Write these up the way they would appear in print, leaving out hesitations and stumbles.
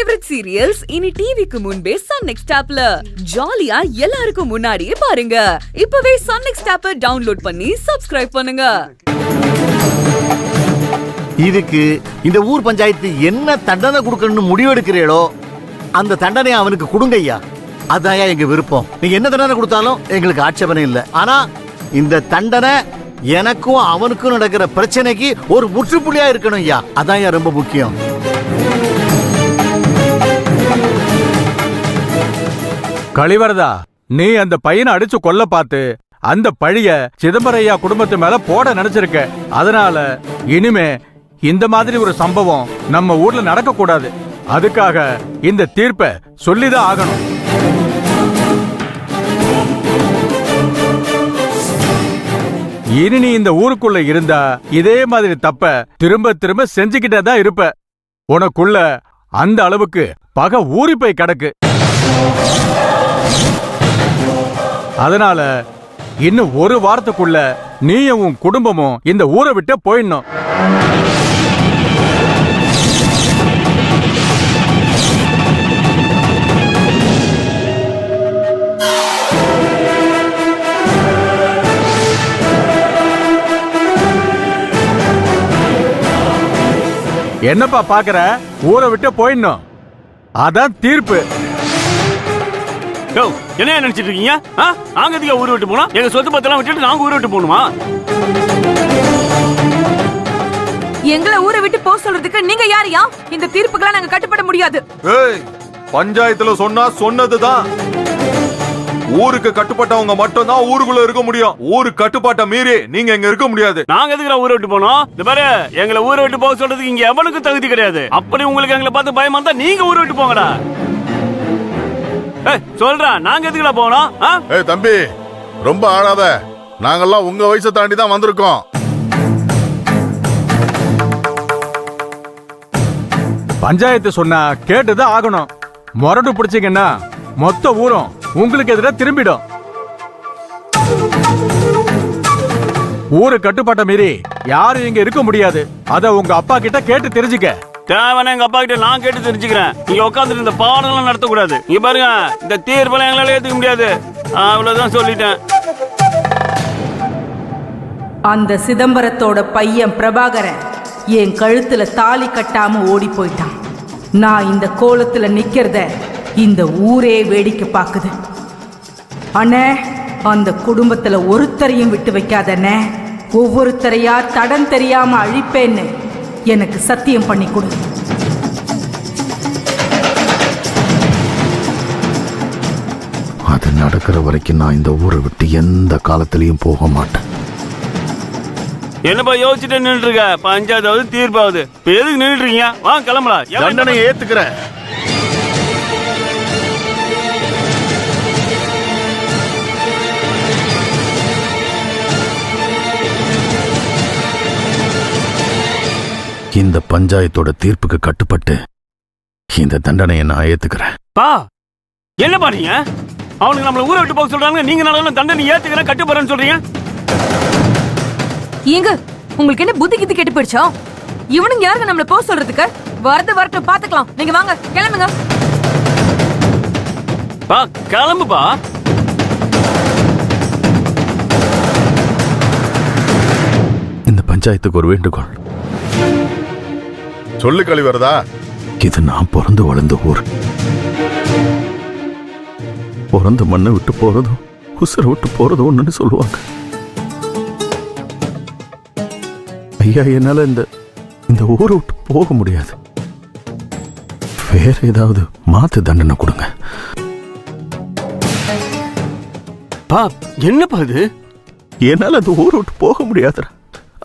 Favourite serials இனி டிவிக்கு முன்பே சன் நெக்ஸ்ட் ஆப்ல ஜாலியா எல்லாருக்கும் முன்னாடியே பாருங்க. இப்பவே சன் நெக்ஸ்ட் ஆப்பை டவுன்லோட் பண்ணி சப்ஸ்கிரைப் பண்ணுங்க. இதுக்கு இந்த ஊர் பஞ்சாயத்து என்ன தண்டனை கொடுக்கணும்னு முடிவெடுக்கிறீங்களோ அந்த தண்டனை அவனுக்கு கொடுங்க ஐயா. அதான் எங்க விருப்பம். நீங்க என்ன தண்டனை கொடுத்தாலும் எங்களுக்கு ஆட்சேபனை இல்லை. ஆனா இந்த தண்டனை எனக்கும் அவனுக்கும் நடக்கிற பிரச்சனைக்கு ஒரு முற்றுப்புள்ளியா இருக்கணும் ஐயா. அதான் ரொம்ப முக்கியம். கலிவரதா, நீ அந்த பையனை அடிச்சு கொல்ல பார்த்து அந்த பழிய சிதம்பரையா குடும்பத்து மேல போட நினைச்சிருக்க. அதனால இனிமே இந்த மாதிரி ஒரு சம்பவம் நம்ம ஊர்ல நடக்க கூடாது. அதுக்காக இந்த தீர்ப்பை சொல்லிதான் ஆகணும். இனி நீ இந்த ஊருக்குள்ள இருந்தா இதே மாதிரி தப்ப திரும்ப திரும்ப செஞ்சுக்கிட்டே தான் இருப்ப. உனக்குள்ள அந்த அளவுக்கு பகை ஊறி போய் கிடக்கு. அதனால இன்னும் ஒரு வாரத்துக்குள்ள நீயும் உன் குடும்பமும் இந்த ஊரை விட்டு போயிடணும். என்னப்பா பாக்குற? ஊரை விட்டு போயிடணும். அதான் தீர்ப்பு. என்ன நினைச்சிட்டு இருக்கீங்க? நாங்க எதுக்கு ஊரை விட்டு போனோம்? எங்க சொத்து பத்தெல்லாம் விட்டுட்டு நாங்க ஊரை விட்டு போகணுமா? எங்களை ஊரை விட்டு போக சொல்றதுக்கு நீங்க யாரையா? இந்த தீர்ப்புகளை நாங்க கட்டுப்பட முடியாது. பஞ்சாயத்துல சொன்னா சொன்னதுதான். ஊருக்கு கட்டுப்பட்டவங்க மட்டும் தான் ஊருக்குள்ள இருக்க முடியும். ஊரு கட்டுப்பாட்டை மீறி நீங்க இங்க இருக்க முடியாது. நாங்க எதுக்கு ஊரை விட்டு போனோம்? இந்த பாரு, எங்களை ஊரை விட்டு போக சொல்றதுக்கு இங்க எவனுக்கு தகுதி கிடையாது. அப்படி உங்களுக்கு எங்களை பார்த்து பயமா இருந்தா நீங்க ஊரை விட்டு போங்கடா. சொல்றேன், நாங்க எதுக்குல போனோம்? தம்பி, ரொம்ப ஆடாத. நாங்கெல்லாம் உங்க வயசை தாண்டி தான் வந்திருக்கோம். பஞ்சாயத்து சொன்னா கேட்டுதான் ஆகணும். முரடு பிடிச்சிங்கன்னா மொத்த ஊரும் உங்களுக்கு எதிராக திரும்பிடும். ஊரு கட்டுப்பாட்டை மீறி யாரும் இங்க இருக்க முடியாது. அத உங்க அப்பா கிட்ட கேட்டு தெரிஞ்சுக்க. தேவன எங்க அப்பா கிட்ட நான் கேட்டு தெரிஞ்சுக்கிறேன். நீங்க உட்காந்துட்டு இந்த பாடலாம் நடத்தக்கூடாது. இங்க பாருங்க, இந்த தீர்ப்பெல்லாம் எங்களால ஏத்துக்க முடியாது. அவ்வளவுதான் சொல்லிட்டேன். அந்த சிதம்பரத்தோட பையன் பிரபாகரன் என் கழுத்துல தாலி கட்டாம ஓடி போயிட்டான். நான் இந்த கோலத்துல நிக்கிறத இந்த ஊரே வேடிக்கை பாக்குது. அண்ணே, அந்த குடும்பத்துல ஒருத்தரையும் விட்டு வைக்காதண்ணே. ஒவ்வொருத்தரையா தடம் தெரியாம அழிப்பேன்னு எனக்கு சத்தியம் பண்ணி கொடு. அது நடக்கிற வரைக்கும் நான் இந்த ஊரை விட்டு எந்த காலத்திலையும் போக மாட்டேன். என்னப்பா யோசிச்சுட்டு நின்று இருக்க? பஞ்சாயத்தாவது தீர்ப்பாவது இப்ப எதுக்கு நின்றுட்டு இருக்கீங்க? வாங்க கிளம்பலாம். தண்டனையை ஏத்துக்கிறேன். இந்த பஞ்சாயத்தோட தீர்ப்புக்கு கட்டுப்பட்டு இந்த தண்டனையை நான் ஏத்துக்கிறேன். என்ன பாருங்க, அவனுக்கு நம்மள ஊரை விட்டு போக சொல்றாங்க. நீங்க நல்ல தண்டனை ஏத்துக்கிறேன் கட்டுப்படுறேன்னு சொல்றீங்க. ஏங்க, உங்களுக்கு என்ன புத்தி கித்தி கெட்டு போயிடுச்சா? இவனுங்க யாருங்க நம்மள போக சொல்றதுக்கு? வரட்டும் பாத்துக்கலாம். நீங்க வாங்க, கிளம்புங்க. கிளம்புப்பா. இந்த பஞ்சாயத்துக்கு ஒரு வேண்டுகோள். சொல்லு கலிவரதா. இது நான் பிறந்து வளர்ந்த ஊர். பிறந்த மண்ணை விட்டு போறதும் உசுரை விட்டு போறதும் ஒண்ணுன்னு சொல்லுவாங்க. ஐயா, என்னால இந்த ஊரை விட்டு போக முடியாது. வேற ஏதாவது மாத்து தண்டனை கொடுங்க. என்னப்பா இது? என்னால அந்த ஊரை விட்டு போக முடியாது.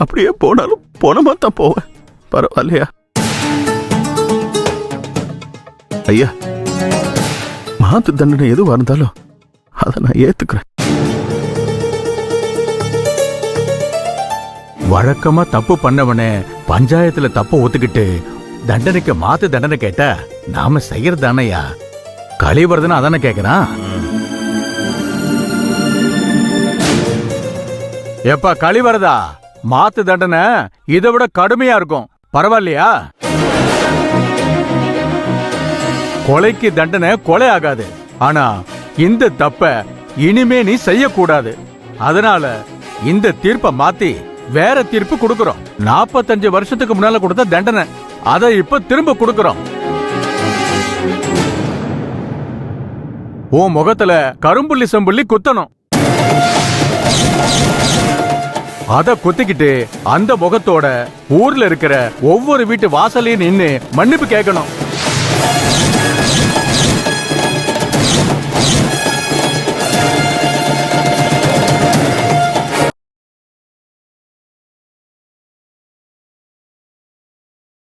அப்படியே போனாலும் போனமா தான் போவேன். பரவாயில்லையா ஐயா? மாத்து தண்டனை எதுவா இருந்தாலும் அதை நான் ஏத்துக்கிறேன். வழக்கமா தப்பு பண்ணவனே பஞ்சாயத்துல தப்பு ஒத்துக்கிட்டு தண்டனைக்கு மாத்து தண்டனை கேட்டா நாம செய்யறதானையா? கலிவரதன் அதானே கேக்குறான். எப்பா கலிவரதா, மாத்து தண்டனை இதை விட கடுமையா இருக்கும். பரவாயில்லையா? கொலைக்கு தண்டனை கொலை ஆகாது. ஆனா இந்த தப்ப இனிமே நீ செய்யக்கூடாது. அதனால இந்த தீர்ப்பை மாத்தி வேற தீர்ப்பு கொடுக்கறோம். 45 வருஷத்துக்கு முன்னால கொடுத்த தண்டனை அதை இப்ப திரும்ப கொடுக்கறோம். உன் முகத்துல கரும்புள்ளி செம்புள்ளி குத்தணும். அத குத்திக்கிட்டு அந்த முகத்தோட ஊர்ல இருக்கிற ஒவ்வொரு வீட்டு வாசலையும் நின்னு மன்னிப்பு கேட்கணும்.